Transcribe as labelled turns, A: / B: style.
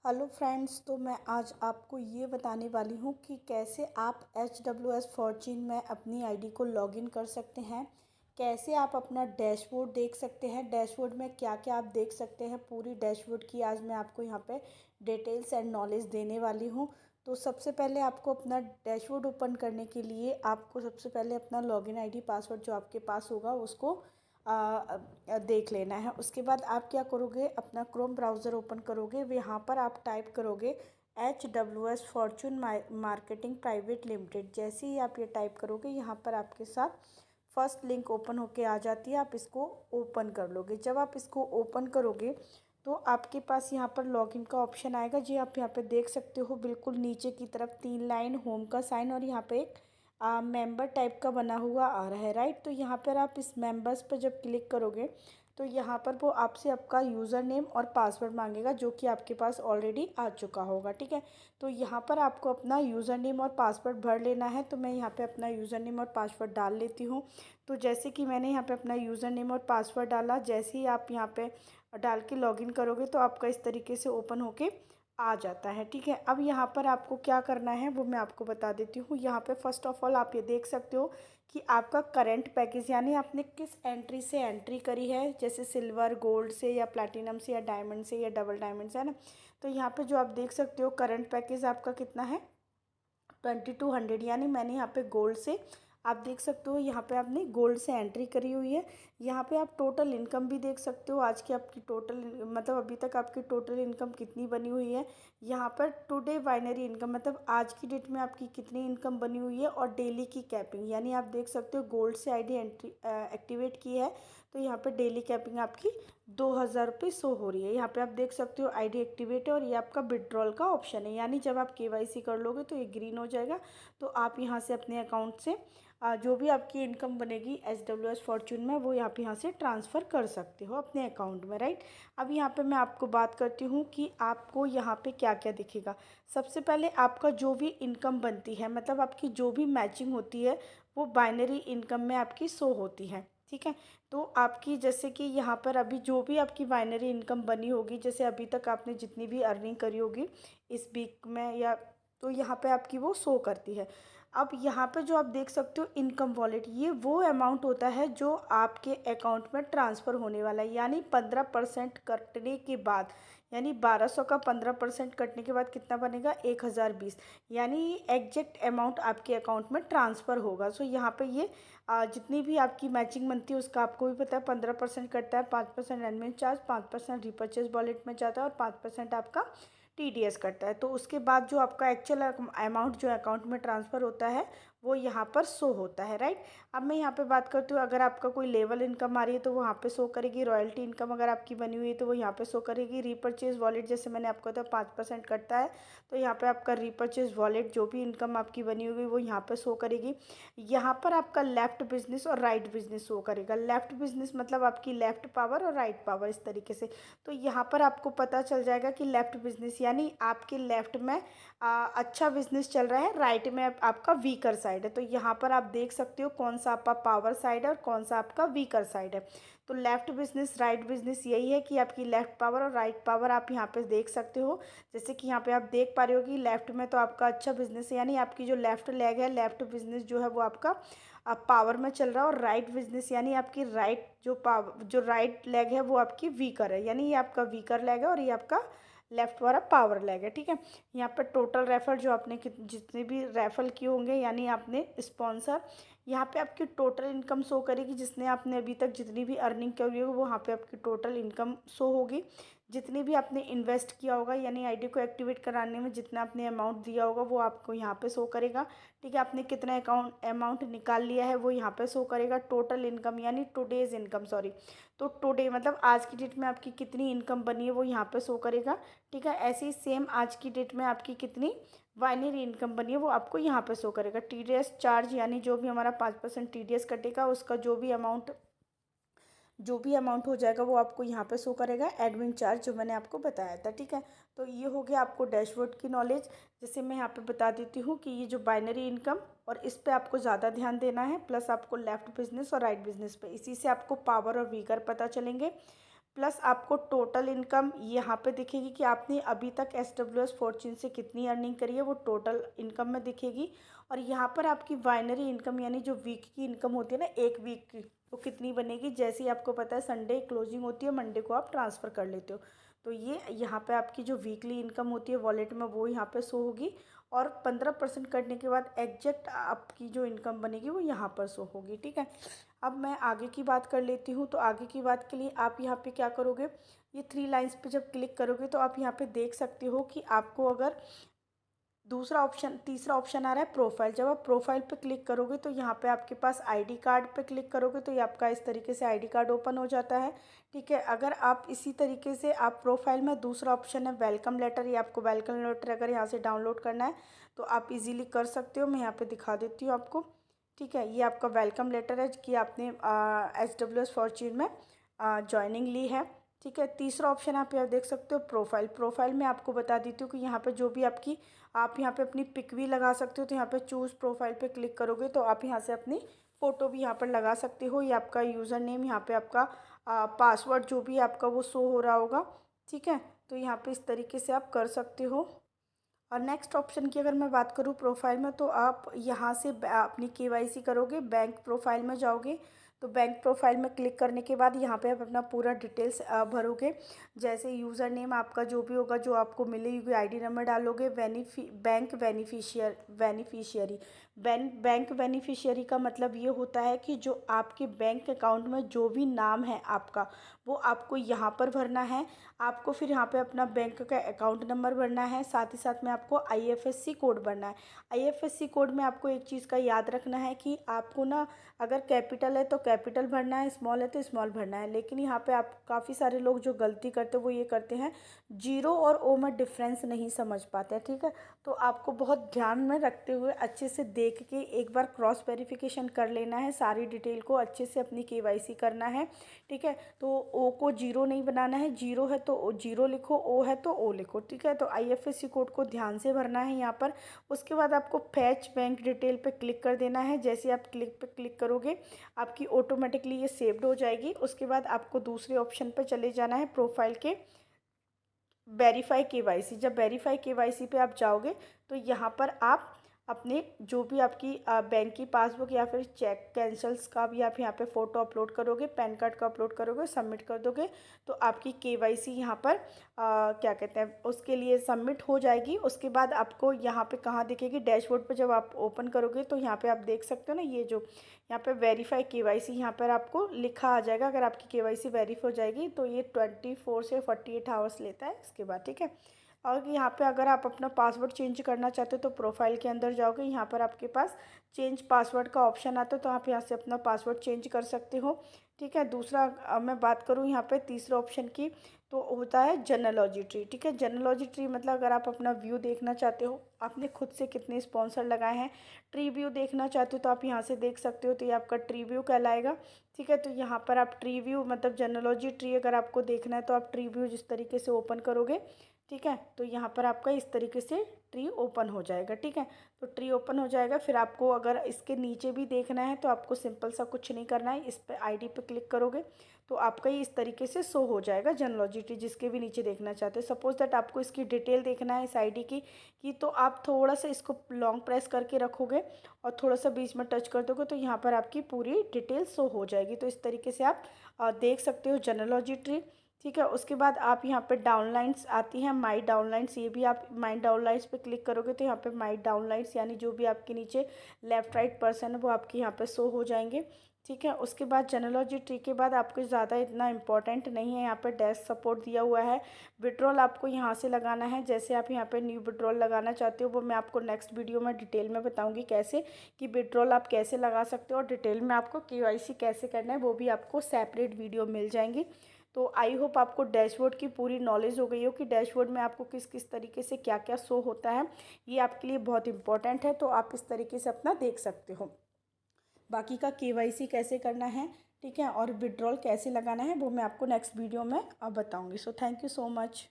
A: Hello friends, तो मैं आज आपको ये बताने वाली हूँ कि कैसे आप HWS फॉर्च्यून में अपनी आईडी को लॉगिन कर सकते हैं। कैसे आप अपना डैशबोर्ड देख सकते हैं, डैशबोर्ड में क्या क्या आप देख सकते हैं। पूरी डैशबोर्ड की आज मैं आपको यहाँ पे डिटेल्स एंड नॉलेज देने वाली हूँ। तो सबसे पहले आपको अपना डैशबोर्ड ओपन करने के लिए आपको सबसे पहले अपना लॉगिन आईडी पासवर्ड जो आपके पास होगा उसको देख लेना है। उसके बाद आप क्या करोगे, अपना क्रोम ब्राउज़र ओपन करोगे, यहाँ पर आप टाइप करोगे HWS Fortune marketing private limited. जैसे ही आप ये टाइप करोगे यहाँ पर आपके साथ फर्स्ट लिंक ओपन होके आ जाती है। आप इसको ओपन कर लोगे। जब आप इसको ओपन करोगे तो आपके पास यहाँ पर लॉगिन का ऑप्शन आएगा। जी आप यहाँ पे देख सकते हो, बिल्कुल नीचे की तरफ 3 लाइन होम का साइन और यहाँ पे एक मेंबर टाइप का बना हुआ आ रहा है, राइट। तो यहाँ पर आप इस मेंबर्स पर जब क्लिक करोगे तो यहाँ पर वो आपसे आपका यूज़र नेम और पासवर्ड मांगेगा, जो कि आपके पास ऑलरेडी आ चुका होगा, ठीक है। तो यहाँ पर आपको अपना यूज़र नेम और पासवर्ड भर लेना है। तो मैं यहाँ पे अपना यूज़र नेम और पासवर्ड डाल लेती हूँ। तो जैसे कि मैंने यहाँ पे अपना यूज़र नेम और पासवर्ड डाला, जैसे ही आप यहाँ पे डाल के लॉगिन करोगे तो आपका इस तरीके से ओपन होके आ जाता है, ठीक है। अब यहाँ पर आपको क्या करना है वो मैं आपको बता देती हूँ। यहाँ पे फर्स्ट ऑफ ऑल आप ये देख सकते हो कि आपका करंट पैकेज, यानी आपने किस एंट्री से एंट्री करी है, जैसे सिल्वर, गोल्ड से या प्लैटिनम से या डायमंड से या डबल डायमंड से, है ना। तो यहाँ पे जो आप देख सकते हो करंट पैकेज आपका कितना है, 2200। यानी मैंने यहाँ पे गोल्ड से, आप देख सकते हो यहाँ पे आपने गोल्ड से एंट्री करी हुई है। यहाँ पे आप टोटल इनकम भी देख सकते हो, आज की आपकी टोटल मतलब अभी तक आपकी टोटल इनकम कितनी बनी हुई है। यहाँ पर टुडे बाइनरी इनकम मतलब आज की डेट में आपकी कितनी इनकम बनी हुई है, और डेली की कैपिंग, यानी आप देख सकते हो गोल्ड से आईडी एंट्री एक्टिवेट की है तो यहाँ पे डेली कैपिंग आपकी 2000 रुपये शो हो रही है। यहाँ पे आप देख सकते हो आईडी एक्टिवेट है और ये आपका विड्रॉल का ऑप्शन है, यानी जब आप KYC कर लोगे तो ये ग्रीन हो जाएगा। तो आप यहाँ से अपने अकाउंट से जो भी आपकी इनकम बनेगी HWS फॉर्च्यून में वो आप यहाँ से ट्रांसफ़र कर सकते हो अपने अकाउंट में, राइट। अब यहाँ पे मैं आपको बात करती हूँ कि आपको यहाँ पे क्या क्या दिखेगा। सबसे पहले आपका जो भी इनकम बनती है, मतलब आपकी जो भी मैचिंग होती है वो बाइनरी इनकम में आपकी शो होती है, ठीक है। तो आपकी जैसे कि यहाँ पर अभी जो भी आपकी बाइनरी इनकम बनी होगी, जैसे अभी तक आपने जितनी भी अर्निंग करी होगी इस वीक में या, तो यहाँ पे आपकी वो शो करती है। अब यहाँ पे जो आप देख सकते हो इनकम वॉलेट, ये वो अमाउंट होता है जो आपके अकाउंट में ट्रांसफ़र होने वाला है, यानी 15% कटने के बाद, यानी 1200 का 15% कटने के बाद कितना बनेगा, 1020। यानी ये एग्जैक्ट अमाउंट आपके अकाउंट में ट्रांसफ़र होगा। सो यहाँ पे ये जितनी भी आपकी मैचिंग बनती है उसका आपको भी पता है, 15% कटता है, 5% एडमिन चार्ज, 5% रिपर्चेज वॉलेट में जाता है और 5% आपका TDS कटता है। तो उसके बाद जो आपका एक्चुअल अमाउंट जो अकाउंट में ट्रांसफ़र होता है वो यहाँ पर शो होता है, राइट। अब मैं यहाँ पे बात करती हूँ, अगर आपका कोई लेवल इनकम आ रही है तो वो यहाँ पे शो करेगी। रॉयल्टी इनकम अगर आपकी बनी हुई है तो वो यहाँ पे शो करेगी। रीपर्चेज वॉलेट, जैसे मैंने आपको बताया 5% कटता है तो यहाँ पे आपका रीपर्चेज वॉलेट जो भी इनकम आपकी बनी होगी वो यहाँ पे शो करेगी। यहाँ पर आपका लेफ़्ट बिजनेस और राइट बिजनेस शो करेगा। लेफ़्ट बिजनेस मतलब आपकी लेफ़्ट पावर और राइट पावर, इस तरीके से। तो यहाँ पर आपको पता चल जाएगा कि लेफ़्ट बिजनेस यानी आपके लेफ़्ट में अच्छा बिजनेस चल रहा है, राइट में आपका वीकर साइड है। तो यहाँ पर आप देख सकते हो कौन सा आपका पावर साइड है और कौन सा आपका वीकर साइड है। तो लेफ़्ट बिजनेस राइट बिजनेस यही है कि आपकी लेफ़्ट पावर और राइट पावर आप यहाँ पे देख सकते हो। जैसे कि यहाँ पे आप देख पा रहे हो कि लेफ़्ट में तो आपका अच्छा बिजनेस है, यानी आपकी जो लेफ़्ट लेग है, लेफ़्ट बिजनेस जो है वो आपका पावर में चल रहा है। और राइट बिजनेस यानी आपकी राइट जो राइट लेग है वो आपकी वीकर है, यानी ये आपका वीकर लेग है और ये आपका लेफ्ट वाला पावर लेग है, ठीक है। यहाँ पर टोटल रेफर जो आपने जितने भी रेफर किए होंगे, यानी आपने स्पॉन्सर, यहाँ पे आपकी टोटल इनकम शो करेगी। जिसने आपने अभी तक जितनी भी अर्निंग करी होगी वो यहाँ पे आपकी टोटल इनकम शो होगी। जितनी भी आपने इन्वेस्ट किया होगा, यानी आईडी को एक्टिवेट कराने में जितना आपने अमाउंट दिया होगा वो आपको यहाँ पे शो करेगा, ठीक है। आपने कितना अमाउंट निकाल लिया है वो यहाँ पे शो करेगा। टोटल इनकम यानी टुडेज इनकम, सॉरी, तो टुडे मतलब आज की डेट में आपकी कितनी इनकम बनी है वो यहाँ पे शो करेगा, ठीक है। ऐसे ही सेम आज की डेट में आपकी कितनी बाइनरी इनकम बनी है वो आपको यहाँ पे शो करेगा। TDS चार्ज यानी जो भी हमारा 5% TDS कटेगा उसका जो भी अमाउंट हो जाएगा वो आपको यहाँ पे शो करेगा। एडमिन चार्ज जो मैंने आपको बताया था, ठीक है। तो ये हो गया आपको डैशबोर्ड की नॉलेज। जैसे मैं यहाँ पे बता देती हूँ कि ये जो बाइनरी इनकम, और इस पे आपको ज़्यादा ध्यान देना है, प्लस आपको लेफ्ट बिजनेस और राइट बिजनेस पे, इसी से आपको पावर और वीकर पता चलेंगे। प्लस आपको टोटल इनकम यहाँ पे दिखेगी कि आपने अभी तक SWS फॉर्च्यून से कितनी अर्निंग करी है, वो टोटल इनकम में दिखेगी। और यहाँ पर आपकी बाइनरी इनकम यानी जो वीक की इनकम होती है ना, एक वीक की, वो कितनी बनेगी। जैसे ही आपको पता है संडे क्लोजिंग होती है, मंडे को आप ट्रांसफ़र कर लेते हो, तो ये यहाँ पे आपकी जो वीकली इनकम होती है वॉलेट में, वो यहाँ पे शो होगी। और 15% कटने के बाद एग्जैक्ट आपकी जो इनकम बनेगी वो यहाँ पर शो होगी। ठीक है, अब मैं आगे की बात कर लेती हूँ। तो आगे की बात के लिए आप यहाँ पे क्या करोगे, ये 3 लाइंस पे जब क्लिक करोगे तो आप यहाँ पे देख सकते हो कि आपको अगर तीसरा ऑप्शन आ रहा है प्रोफाइल। जब आप प्रोफाइल पे क्लिक करोगे तो यहाँ पे आपके पास आईडी कार्ड पे क्लिक करोगे तो ये आपका इस तरीके से आईडी कार्ड ओपन हो जाता है। ठीक है, अगर आप इसी तरीके से आप प्रोफाइल में दूसरा ऑप्शन है वेलकम लेटर, ये आपको वेलकम लेटर अगर यहाँ से डाउनलोड करना है तो आप इजीली कर सकते हो। मैं यहाँ पे दिखा देती हूँ आपको। ठीक है, ये आपका वेलकम लेटर है कि आपने SWS फॉर्च्यून में ज्वाइनिंग ली है। ठीक है, तीसरा ऑप्शन आप यहाँ देख सकते हो प्रोफाइल। प्रोफाइल में आपको बता देती हूँ कि यहाँ पे जो भी आप यहाँ पे अपनी पिक भी लगा सकते हो। तो यहाँ पे चूज़ प्रोफाइल पे क्लिक करोगे तो आप यहाँ से अपनी फ़ोटो भी यहाँ पर लगा सकते हो। ये आपका यूज़र नेम, यहाँ पे आपका पासवर्ड जो भी आपका वो शो हो रहा होगा। ठीक है, तो यहाँ पे इस तरीके से आप कर सकते हो। और नेक्स्ट ऑप्शन की अगर मैं बात करूँ प्रोफाइल में, तो आप यहाँ से अपनी KYC करोगे, बैंक प्रोफाइल में जाओगे। तो बैंक प्रोफाइल में क्लिक करने के बाद यहाँ पे आप अपना पूरा डिटेल्स भरोगे। जैसे यूज़र नेम आपका जो भी होगा, जो आपको मिलेगी आईडी नंबर डालोगे। बैंक बेनिफिशियरी का मतलब ये होता है कि जो आपके बैंक अकाउंट में जो भी नाम है आपका, वो आपको यहाँ पर भरना है। आपको फिर यहाँ पे अपना बैंक का अकाउंट नंबर भरना है, साथ ही साथ में आपको IFSC कोड भरना है। IFSC कोड में आपको एक चीज़ का याद रखना है कि आपको ना, अगर कैपिटल है तो कैपिटल भरना है, स्मॉल है तो स्मॉल भरना है। लेकिन यहाँ पे आप काफ़ी सारे लोग जो गलती करते हैं वो ये करते हैं, जीरो और ओ में डिफरेंस नहीं समझ पाते हैं। ठीक है, तो आपको बहुत ध्यान में रखते हुए अच्छे से देख के एक बार क्रॉस वेरिफिकेशन कर लेना है, सारी डिटेल को अच्छे से अपनी KYC करना है। ठीक है, तो ओ को जीरो नहीं बनाना है, जीरो है तो जीरो लिखो, ओ है तो ओ लिखो। ठीक है, तो IFSC कोड को ध्यान से भरना है यहाँ पर। उसके बाद आपको फैच बैंक डिटेल पे क्लिक कर देना है। जैसे आप क्लिक करोगे आपकी ऑटोमेटिकली ये सेव्ड हो जाएगी। उसके बाद आपको दूसरे ऑप्शन पे चले जाना है, प्रोफाइल के वेरीफाई KYC। जब वेरीफाई KYC पे आप जाओगे तो यहाँ पर आप अपने जो भी आपकी बैंक की पासबुक या फिर चेक कैंसल्स का भी आप यहाँ पे फ़ोटो अपलोड करोगे, पैन कार्ड का अपलोड करोगे, सबमिट कर दोगे तो आपकी KYC यहाँ पर क्या कहते हैं उसके लिए सबमिट हो जाएगी। उसके बाद आपको यहाँ पे कहाँ दिखेगी, डैशबोर्ड पे जब आप ओपन करोगे तो यहाँ पे आप देख सकते हो ना, ये जो यहाँ पे वेरीफाई KYC यहाँ पर आपको लिखा आ जाएगा। अगर आपकी KYC वेरीफाई हो जाएगी तो ये 24 से 48 आवर्स लेता है इसके बाद। ठीक है, और यहाँ पे अगर आप अपना पासवर्ड चेंज करना चाहते हो तो प्रोफाइल के अंदर जाओगे, यहाँ पर आपके पास चेंज पासवर्ड का ऑप्शन आता है, तो आप यहाँ से अपना पासवर्ड चेंज कर सकते हो। ठीक है, दूसरा मैं बात करूँ यहाँ पे तीसरा ऑप्शन की, तो होता है जेनेलॉजी ट्री। ठीक है, जेनेलॉजी ट्री मतलब अगर आप अपना व्यू देखना चाहते हो, आपने खुद से कितने स्पॉन्सर लगाए हैं, ट्री व्यू देखना चाहते हो तो आप यहाँ से देख सकते हो, तो ये आपका ट्री व्यू कहलाएगा। ठीक है, तो यहाँ पर आप ट्री व्यू मतलब जेनेलॉजी ट्री अगर आपको देखना है तो आप ट्री व्यू जिस तरीके से ओपन करोगे, ठीक है, तो यहाँ पर आपका इस तरीके से ट्री ओपन हो जाएगा। ठीक है, तो ट्री ओपन हो जाएगा। फिर आपको अगर इसके नीचे भी देखना है तो आपको सिंपल सा कुछ नहीं करना है, इस पर ID पे क्लिक करोगे तो आपका ये इस तरीके से शो हो जाएगा जेनेलॉजी ट्री, जिसके भी नीचे देखना चाहते हो। सपोज दैट आपको इसकी डिटेल देखना है इस ID की तो आप थोड़ा सा इसको लॉन्ग प्रेस करके रखोगे और थोड़ा सा बीच में टच कर दोगे तो यहाँ पर आपकी पूरी डिटेल शो हो जाएगी। तो इस तरीके से आप देख सकते हो जेनेलॉजी ट्री। ठीक है, उसके बाद आप यहाँ पे डाउनलाइंस आती हैं, माई डाउनलाइंस, ये भी आप माई डाउनलाइंस पे क्लिक करोगे तो यहाँ पे माई डाउनलाइंस यानी जो भी आपके नीचे लेफ़्ट राइट पर्सन है वो आपके यहाँ पे शो हो जाएंगे। ठीक है, उसके बाद जेनेलॉजी ट्री के बाद आपको ज़्यादा इतना इंपॉर्टेंट नहीं है, यहाँ पे डैश सपोर्ट दिया हुआ है। विड्रॉल आपको यहाँ से लगाना है, जैसे आप यहाँ पे न्यू विड्रॉल लगाना चाहते हो वो मैं आपको नेक्स्ट वीडियो में डिटेल में बताऊँगी कैसे, कि विड्रॉल आप कैसे लगा सकते हो और डिटेल में आपको KYC कैसे करना है वो भी आपको सेपरेट वीडियो मिल जाएंगी। तो आई होप आपको डैशबोर्ड की पूरी नॉलेज हो गई हो कि डैशबोर्ड में आपको किस किस तरीके से क्या क्या शो होता है। ये आपके लिए बहुत इंपॉर्टेंट है, तो आप इस तरीके से अपना देख सकते हो। बाकी का KYC कैसे करना है, ठीक है, और विड्रॉल कैसे लगाना है वो मैं आपको नेक्स्ट वीडियो में अब बताऊँगी। So thank you so much.